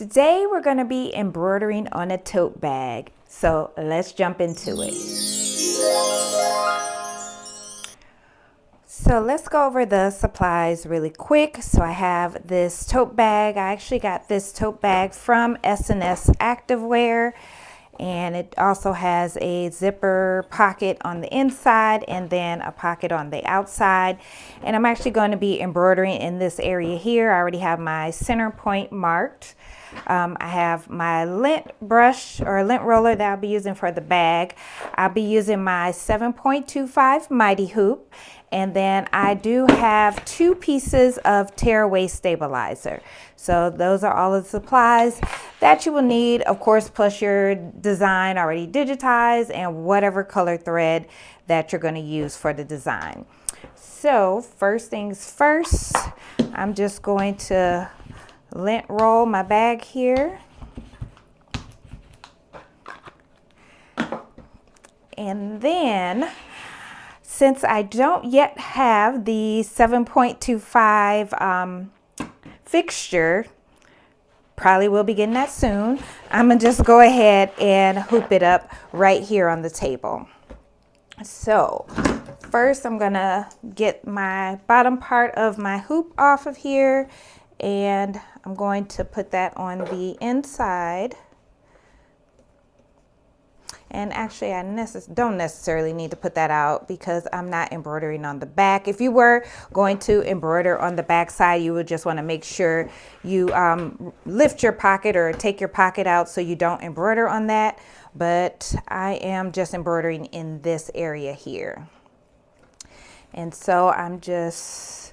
Today we're going to be embroidering on a tote bag, so let's jump into it. So let's go over the supplies really quick. So I have this tote bag. I actually got this tote bag from S&S Activewear, and it also has a zipper pocket on the inside and then a pocket on the outside. And I'm actually going to be embroidering in this area here. I already have my center point marked. I have my lint brush or lint roller that I'll be using for the bag. I'll be using my 7.25 mighty hoop, and then I do have 2 pieces of tearaway stabilizer. So those are all of the supplies that you will need, of course, plus your design already digitized and whatever color thread that you're going to use for the design. So first things first, I'm just going to lint roll my bag here. And then, since I don't yet have the 7.25 fixture, probably will be getting that soon, I'm gonna just go ahead and hoop it up right here on the table. So first I'm gonna get my bottom part of my hoop off of here, and I'm going to put that on the inside. And actually I don't necessarily need to put that out because I'm not embroidering on the back. If you were going to embroider on the back side, you would just want to make sure you lift your pocket or take your pocket out so you don't embroider on that. But I am just embroidering in this area here. And so I'm just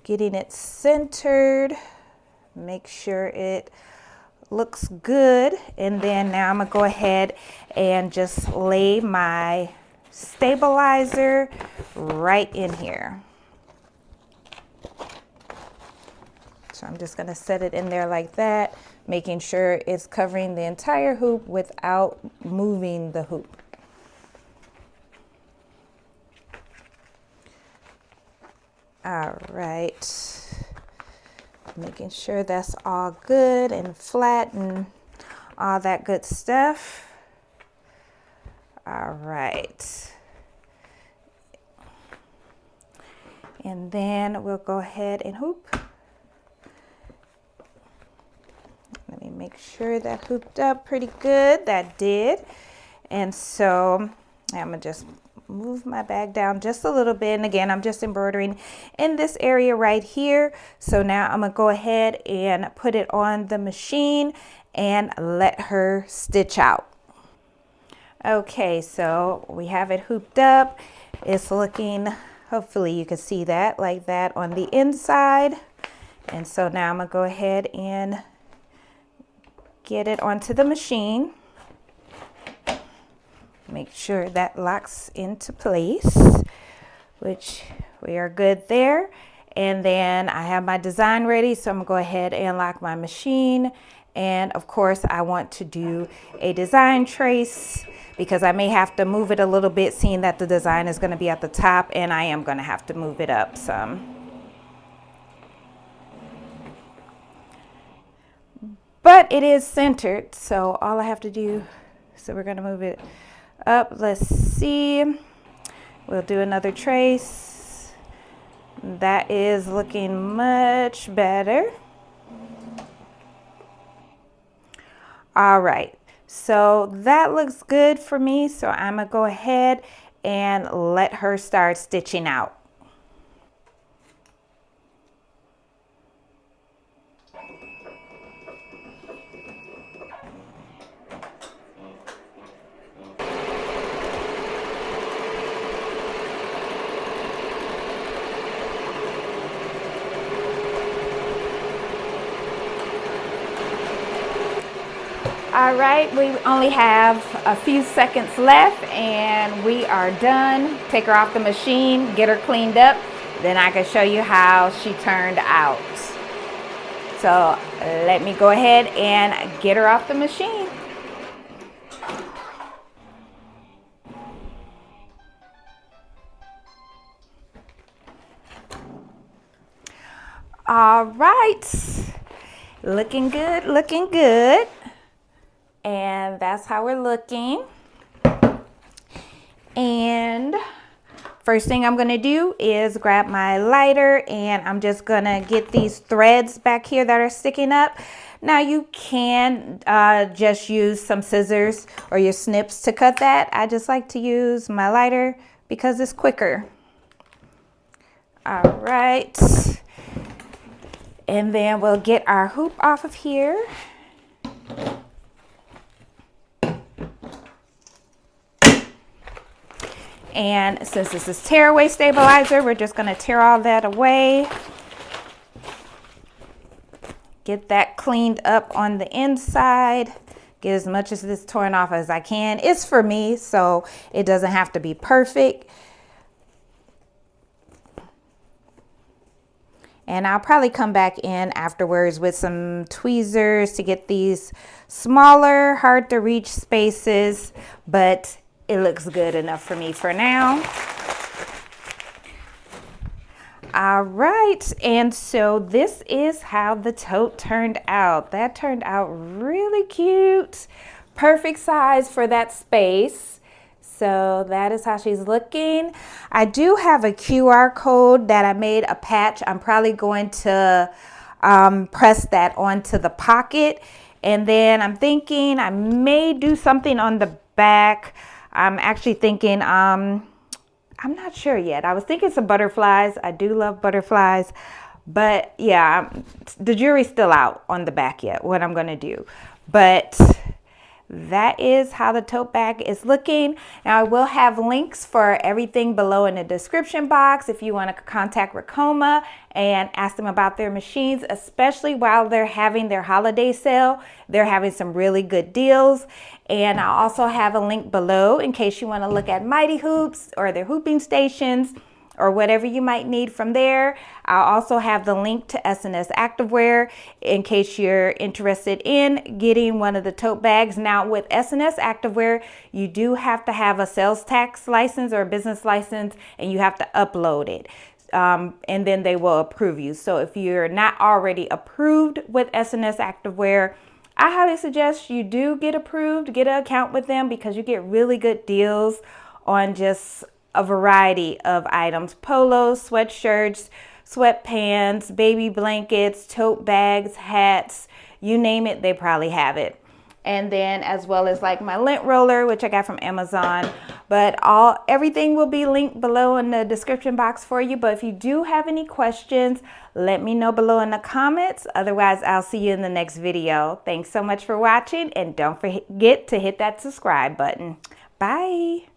getting it centered, make sure it looks good, and then now I'm gonna go ahead and just lay my stabilizer right in here. So I'm just gonna set it in there like that, making sure it's covering the entire hoop without moving the hoop. All right, making sure that's all good and flat and all that good stuff. All right, and then we'll go ahead and hoop. Let me make sure that hooped up pretty good. That did. And so I'm gonna just move my bag down just a little bit, and again I'm just embroidering in this area right here. So now I'm gonna go ahead and put it on the machine and let her stitch out. Okay, so we have it hooped up. It's looking, hopefully you can see that like that on the inside. And so now I'm gonna go ahead and get it onto the machine. Make sure that locks into place, which we are good there. And then I have my design ready, so I'm gonna go ahead and lock my machine. And of course I want to do a design trace because I may have to move it a little bit, seeing that the design is gonna be at the top, and I am gonna have to move it up some. But it is centered, so all I have to do, so we're gonna move it up. Let's see, we'll do another trace. That is looking much better. All right, so that looks good for me, so I'm gonna go ahead and let her start stitching out. All right, we only have a few seconds left and we are done. Take her off the machine, get her cleaned up, then I can show you how she turned out. So let me go ahead and get her off the machine. All right, Looking good, looking good. And that's how we're looking. And first thing I'm gonna do is grab my lighter, and I'm just gonna get these threads back here that are sticking up. Now you can just use some scissors or your snips to cut that. I just like to use my lighter because it's quicker. All right. And then we'll get our hoop off of here. And since this is tearaway stabilizer, we're just gonna tear all that away. Get that cleaned up on the inside. Get as much of this torn off as I can. It's for me, so it doesn't have to be perfect. And I'll probably come back in afterwards with some tweezers to get these smaller, hard to reach spaces, but it looks good enough for me for now. All right, and so this is how the tote turned out. That turned out really cute. Perfect size for that space. So that is how she's looking. I do have a QR code that I made a patch. I'm probably going to press that onto the pocket. And then I'm thinking I may do something on the back. I'm actually thinking, I'm not sure yet. I was thinking some butterflies. I do love butterflies. But yeah, the jury's still out on the back yet, what I'm gonna do. But that is how the tote bag is looking. Now I will have links for everything below in the description box if you want to contact Ricoma and ask them about their machines, especially while they're having their holiday sale. They're having some really good deals. And I'll also have a link below in case you want to look at Mighty Hoops or their hooping stations or whatever you might need from there. I'll also have the link to S&S Activewear in case you're interested in getting one of the tote bags. Now with S&S Activewear, you do have to have a sales tax license or a business license, and you have to upload it. And then they will approve you. So if you're not already approved with S&S Activewear, I highly suggest you do get approved, get an account with them, because you get really good deals on just a variety of items: polos, sweatshirts, sweatpants, baby blankets, tote bags, hats, you name it, they probably have it. And then as well as like my lint roller, which I got from Amazon. But everything will be linked below in the description box for you. But if you do have any questions, let me know below in the comments. Otherwise, I'll see you in the next video. Thanks so much for watching, and don't forget to hit that subscribe button. Bye.